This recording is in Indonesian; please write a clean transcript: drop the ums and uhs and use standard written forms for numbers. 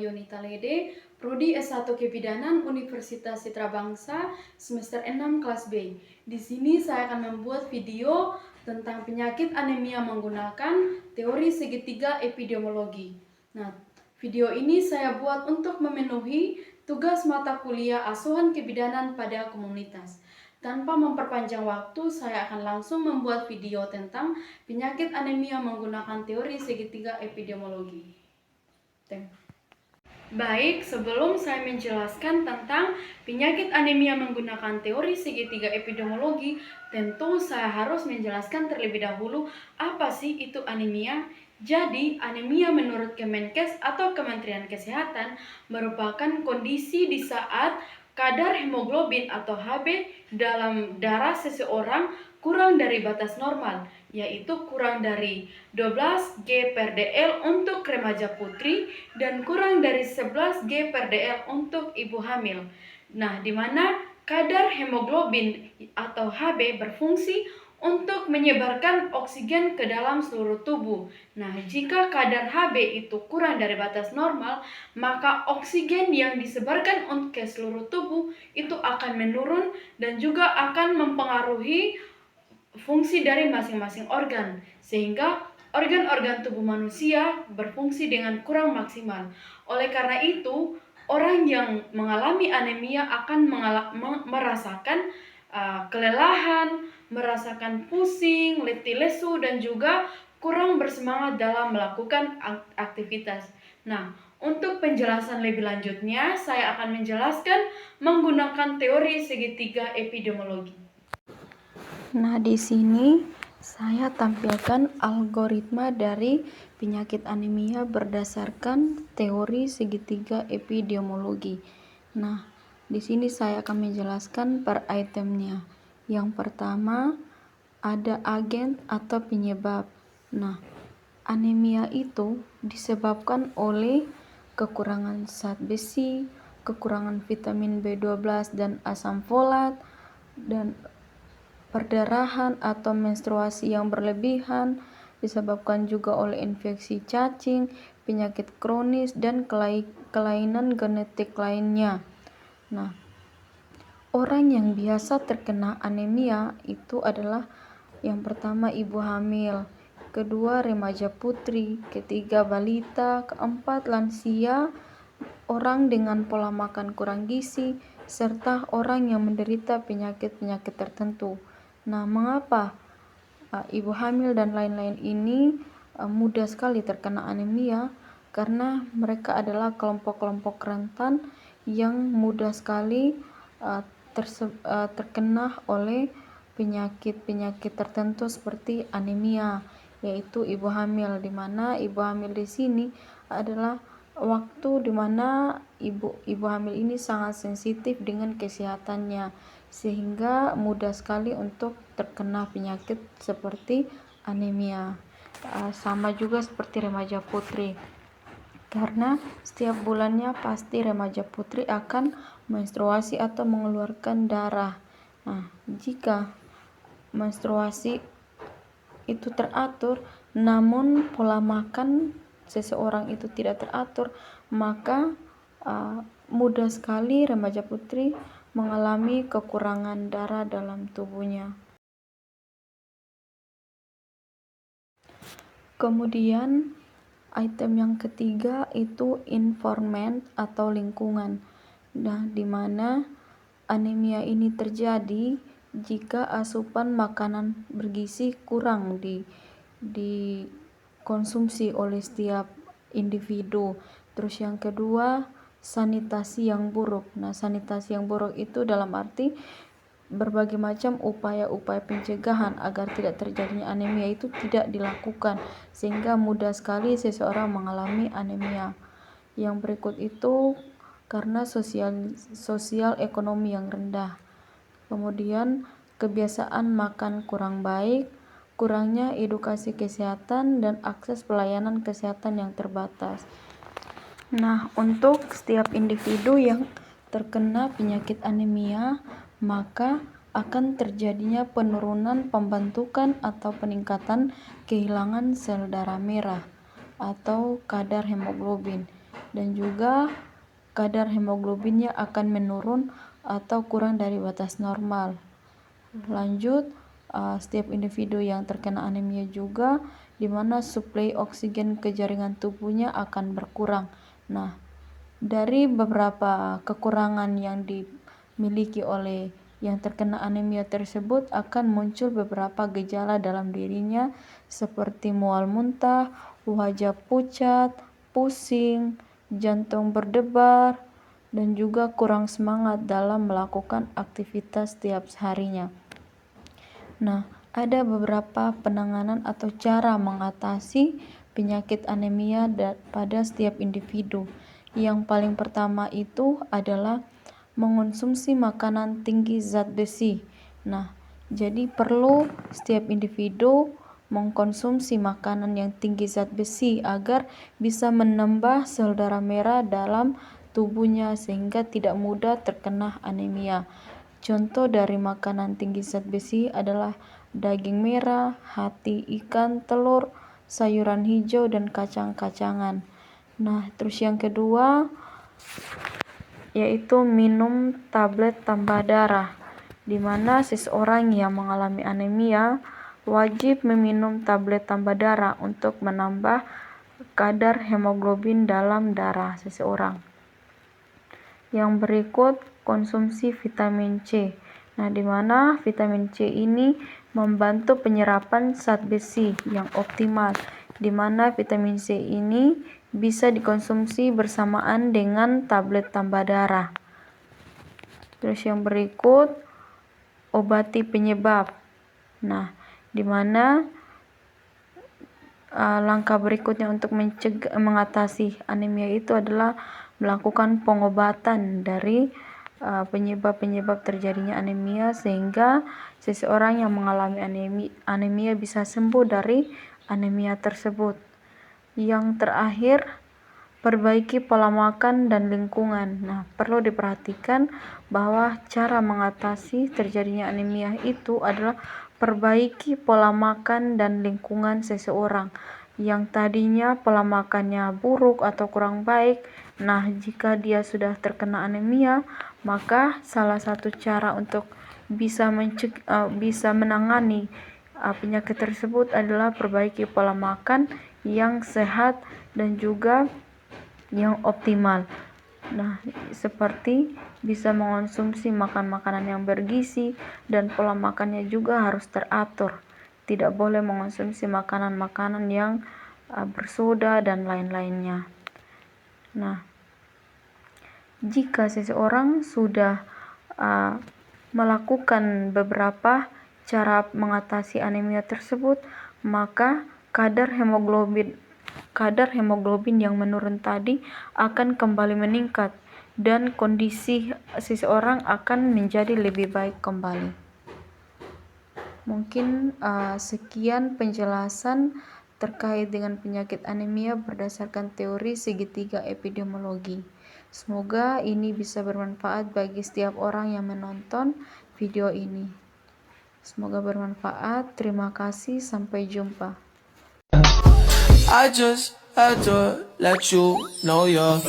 Yonita Lede, Prodi S1 Kebidanan Universitas Citra Bangsa, semester 6 kelas B. Di sini saya akan membuat video tentang penyakit anemia menggunakan teori segitiga epidemiologi. Nah, video ini saya buat untuk memenuhi tugas mata kuliah asuhan kebidanan pada komunitas. Tanpa memperpanjang waktu, saya akan langsung membuat video tentang penyakit anemia menggunakan teori segitiga epidemiologi. Baik, sebelum saya menjelaskan tentang penyakit anemia menggunakan teori segitiga epidemiologi, tentu saya harus menjelaskan terlebih dahulu apa sih itu anemia. Jadi, anemia menurut Kemenkes atau Kementerian Kesehatan merupakan kondisi di saat kadar hemoglobin atau Hb dalam darah seseorang kurang dari batas normal, yaitu kurang dari 12 G per DL untuk remaja putri dan kurang dari 11 G per DL untuk ibu hamil. Nah, di mana kadar hemoglobin atau Hb berfungsi untuk menyebarkan oksigen ke dalam seluruh tubuh. Nah, jika kadar Hb itu kurang dari batas normal, maka oksigen yang disebarkan ke seluruh tubuh itu akan menurun dan juga akan mempengaruhi fungsi dari masing-masing organ, sehingga organ-organ tubuh manusia berfungsi dengan kurang maksimal. Oleh karena itu, orang yang mengalami anemia akan merasakan kelelahan, merasakan pusing, letih lesu, dan juga kurang bersemangat dalam melakukan aktivitas. Nah, untuk penjelasan lebih lanjutnya, saya akan menjelaskan menggunakan teori segitiga epidemiologi. Nah, di sini saya tampilkan algoritma dari penyakit anemia berdasarkan teori segitiga epidemiologi. Nah, di sini saya akan menjelaskan per itemnya. Yang pertama, ada agen atau penyebab. Nah, anemia itu disebabkan oleh kekurangan zat besi, kekurangan vitamin B12 dan asam folat, dan perdarahan atau menstruasi yang berlebihan, disebabkan juga oleh infeksi cacing, penyakit kronis, dan kelainan genetik lainnya. Nah, orang yang biasa terkena anemia itu adalah yang pertama ibu hamil, kedua remaja putri, ketiga balita, keempat lansia, orang dengan pola makan kurang gizi, serta orang yang menderita penyakit-penyakit tertentu. Nah, mengapa ibu hamil dan lain-lain ini mudah sekali terkena anemia? Karena mereka adalah kelompok-kelompok rentan yang mudah sekali terkena oleh penyakit-penyakit tertentu seperti anemia, yaitu ibu hamil, di mana ibu hamil di sini adalah waktu di mana ibu hamil ini sangat sensitif dengan kesehatannya, sehingga mudah sekali untuk terkena penyakit seperti anemia. Sama juga seperti remaja putri, karena setiap bulannya pasti remaja putri akan menstruasi atau mengeluarkan darah. Nah, jika menstruasi itu teratur namun pola makan seseorang itu tidak teratur, maka mudah sekali remaja putri mengalami kekurangan darah dalam tubuhnya. Kemudian item yang ketiga itu environment atau lingkungan. Nah, di mana anemia ini terjadi jika asupan makanan bergizi kurang dikonsumsi oleh setiap individu. Terus yang kedua, sanitasi yang buruk. Nah, sanitasi yang buruk itu dalam arti berbagai macam upaya-upaya pencegahan agar tidak terjadinya anemia itu tidak dilakukan, sehingga mudah sekali seseorang mengalami anemia. Yang berikut itu karena sosial ekonomi yang rendah. Kemudian kebiasaan makan kurang baik, kurangnya edukasi kesehatan, dan akses pelayanan kesehatan yang terbatas. Nah, untuk setiap individu yang terkena penyakit anemia, maka akan terjadinya penurunan pembentukan atau peningkatan kehilangan sel darah merah atau kadar hemoglobin. dan juga kadar hemoglobinnya akan menurun atau kurang dari batas normal. Lanjut, setiap individu yang terkena anemia juga di mana suplai oksigen ke jaringan tubuhnya akan berkurang. Nah, dari beberapa kekurangan yang dimiliki oleh yang terkena anemia tersebut akan muncul beberapa gejala dalam dirinya seperti mual muntah, wajah pucat, pusing, jantung berdebar, dan juga kurang semangat dalam melakukan aktivitas setiap harinya. Nah, ada beberapa penanganan atau cara mengatasi penyakit anemia pada setiap individu. Yang paling pertama itu adalah mengonsumsi makanan tinggi zat besi. Nah, jadi perlu setiap individu mengkonsumsi makanan yang tinggi zat besi agar bisa menambah sel darah merah dalam tubuhnya sehingga tidak mudah terkena anemia. Contoh dari makanan tinggi zat besi adalah daging merah, hati ikan, telur, sayuran hijau, dan kacang-kacangan. Nah, terus yang kedua yaitu minum tablet tambah darah, di mana seseorang yang mengalami anemia wajib meminum tablet tambah darah untuk menambah kadar hemoglobin dalam darah seseorang. Yang berikut, konsumsi vitamin C. Nah, di mana vitamin C ini membantu penyerapan zat besi yang optimal, di mana vitamin C ini bisa dikonsumsi bersamaan dengan tablet tambah darah. Terus yang berikut, obati penyebab. Nah, di mana langkah berikutnya untuk mengatasi anemia itu adalah melakukan pengobatan dari penyebab-penyebab terjadinya anemia sehingga seseorang yang mengalami anemia bisa sembuh dari anemia tersebut. Yang terakhir, perbaiki pola makan dan lingkungan. Nah, perlu diperhatikan bahwa cara mengatasi terjadinya anemia itu adalah perbaiki pola makan dan lingkungan seseorang yang tadinya pola makannya buruk atau kurang baik. Nah, jika dia sudah terkena anemia, maka salah satu cara untuk bisa menangani penyakit tersebut adalah perbaiki pola makan yang sehat dan juga yang optimal. Nah, seperti bisa mengonsumsi makanan yang bergizi dan pola makannya juga harus teratur. Tidak boleh mengonsumsi makanan-makanan yang bersoda dan lain-lainnya. Nah, jika seseorang sudah melakukan beberapa cara mengatasi anemia tersebut, maka kadar hemoglobin yang menurun tadi akan kembali meningkat dan kondisi seseorang akan menjadi lebih baik kembali. Mungkin sekian penjelasan terkait dengan penyakit anemia berdasarkan teori segitiga epidemiologi. Semoga ini bisa bermanfaat bagi setiap orang yang menonton video ini. Semoga bermanfaat. Terima kasih. Sampai jumpa. I just had to let you know you're